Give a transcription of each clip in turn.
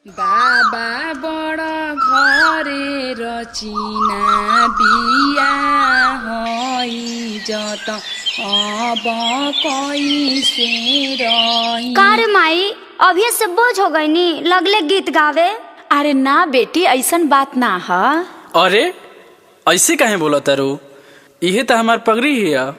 बाबा बड़ घरे रचिना बिया हई जत अब कैसे रही। कार माई अभी से बोझ हो गई नी लगले गीत गावे। अरे ना बेटी ऐसन बात ना है। अरे ऐसे काहे बोला तारू, यही तो हमार पगड़ी है।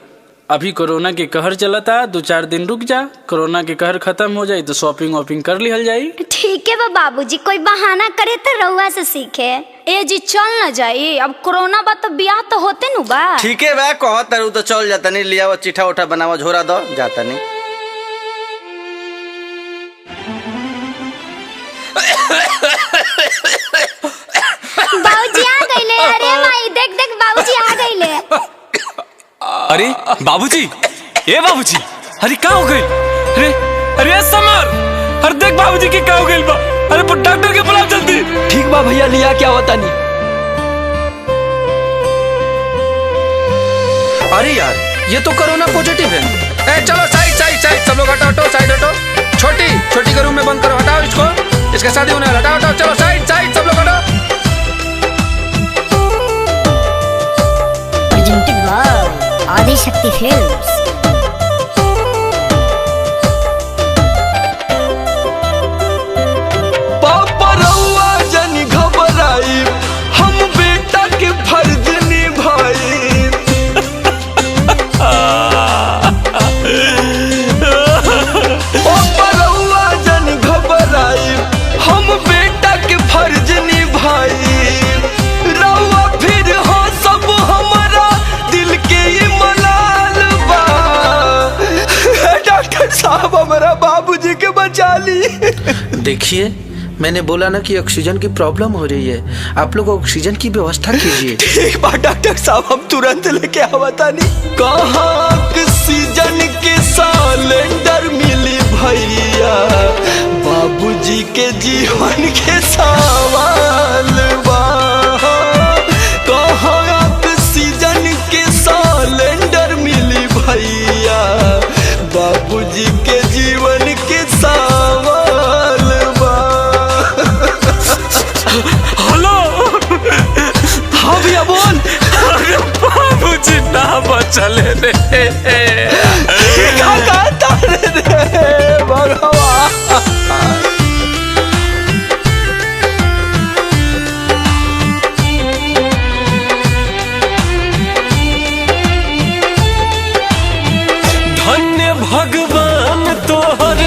अभी कोरोना के कहर चलता, 2-4 दिन रुक जा, कोरोना के कहर खत्म हो जाए तो शॉपिंग वॉपिंग कर लिहल जाई। ठीक है बाबूजी, कोई बहाना करे तो रउआ से सीखे। ए जी चल न जाई, अब कोरोना बा तो ब्याह तो होते नु बा। ठीक है बा कह तारू तो चल जाता नहीं, लिया वो चिठा उठा बनावा झोरा दो जाता नहीं। बाबूजी आ गइले। अरे माई देख देख बाबूजी आ गइले। अरे बाबूजी, ए बाबूजी, अरे क्या हो गई? अरे अरे समर, अरे देख बाबूजी की क्या हो गई बा। अरे डॉक्टर के बुलाओ जल्दी। ठीक बा भैया, लिया क्या होता नहीं। अरे यार ये तो कोरोना पॉजिटिव है। ए चलो साइड साइड साइड, सब लोग हटाओ, हटो साइड हटो। छोटी छोटी के रूम में बंद करो, हटाओ इसको, इसका शादी होने वाला, हटाओ हटाओ। चलो साइड साइड सब लोग हटाओ। Presented by Aadishakti Films. पापा रउआ जनी घबराई, हम बेटा के फर्ज निभाई। पापा रउआ जनी घबराई, हम बेटा के फर्ज निभाई। रउआ फिर हो सब हमारा दिल के ये मलाल बा। डॉक्टर साहब हमारा बाबूजी के बचा ली। देखिए मैंने बोला ना कि ऑक्सीजन की प्रॉब्लम हो रही है, आप लोग ऑक्सीजन की व्यवस्था कीजिए। ठीक बा डॉक्टर साहब, हम तुरंत लेके आवता नहीं। कहाँ ऑक्सीजन के सिलेंडर मिली भैया, बाबूजी के जीवन के सवाल बा। कहाँ ऑक्सीजन के सिलेंडर मिली भैया, बाबूजी के जीवन के सवाल बा। हेलो, हाँ भैया बोल। अरे बाबूजी ना बचले रे। भगवान धन्य भगवान तोहर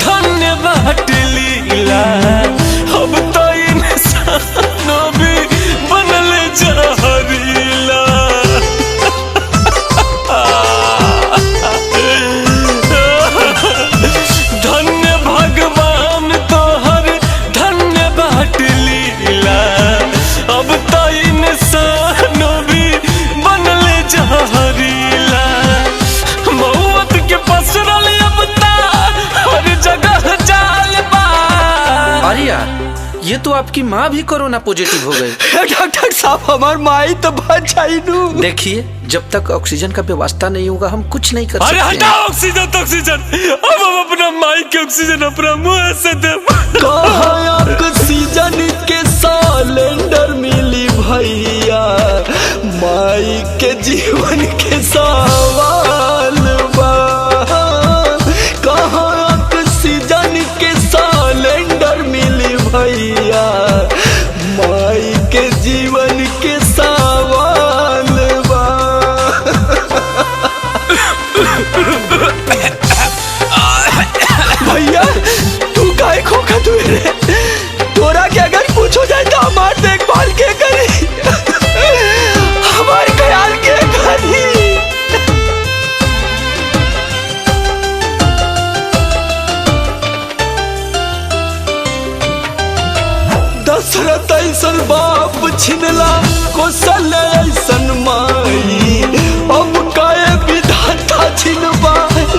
धन्य बाट लीला। अब तो इंसानो भी बनल जहरीला। धन्य भगवान तोहर धन्य बाट लीला। अब तो इंसानो भी बनल जहरीला। मौत के पसरल अब ता हर जगह जाल बा। अरे यार ये तो आपकी माँ भी कोरोना पॉजिटिव हो गई। डॉक्टर साहब हमार माई तो बच जाई नू। देखिए जब तक ऑक्सीजन का व्यवस्था नहीं होगा हम कुछ नहीं कर अरे सकते। हटाओ ऑक्सीजन तो ऑक्सीजन, अब हम अपना माई के ऑक्सीजन अपना मुंह से दे। कहाँ ऑक्सीजन के सिलेंडर मिली भैया, माई के जीवन के सवाल बा। कहाँ ऑक्सीजन के सिलेंडर मिली भैया, माई के जीवन के सवाल बा। भैया तू काहे खोखा तू रे? तोरा के अगर कुछ हो जाए तो हमार देखभाल के करी, हमार ख्याल के करी। दशरथ ऐसन बाप छिनला, कौशल्य ऐसन माई। अब काहे विधाता छिनबा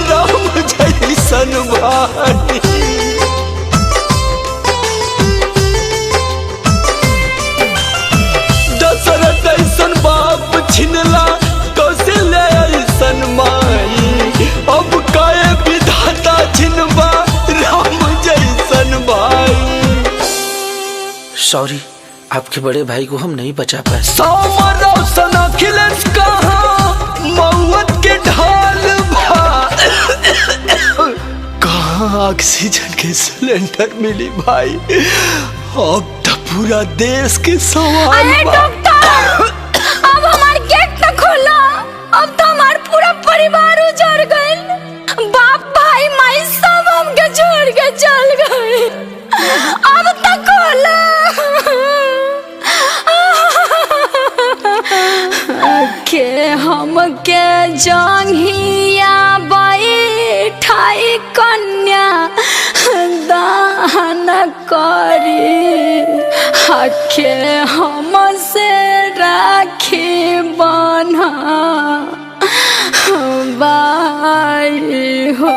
राम जैसन भाई। दशरथ ऐसन बाप छिनला, कौशल्य ऐसन माई। अब काहे विधाता छिनबा राम जैसन भाई। सॉरी, आपके बड़े भाई को हम नहीं बचा पाए। समर अखिलेश कहाँ मौत के ढाल भा कहाँ ऑक्सीजन के सिलेंडर मिली भाई। अब तो पूरा देश के सवाल अरे डॉक्टर, अब हमार गेट न खोला। अब तो हमार पूरा परिवार उजड़ गइल। बाप भाई माई सब हमके छोड़ के चल गए। अब तक खोला के हमके जंघिया बैठाई कन्या दान करी। हके हमसे राखी बना बाई हो।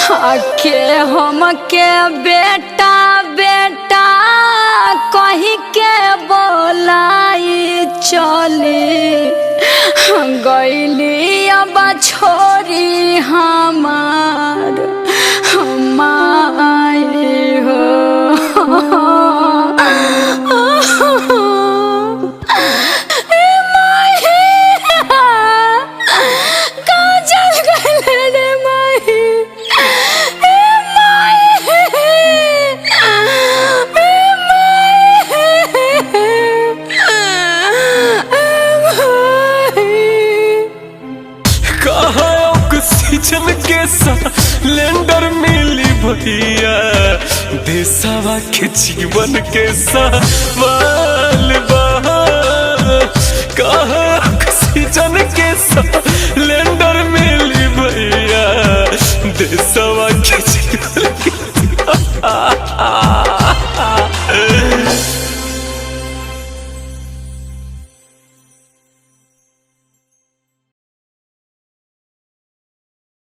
हके हमके बेटा बेटा कही के बोलाई चली गईली। अब छोरी हमार माई हो। ऑक्सीजन के सिलेंडर मिली भैया, देशवा के जीवन के सवाल बा। कहाँ ऑक्सीजन के सिलेंडर मिली भैया, देशवा के जीवन के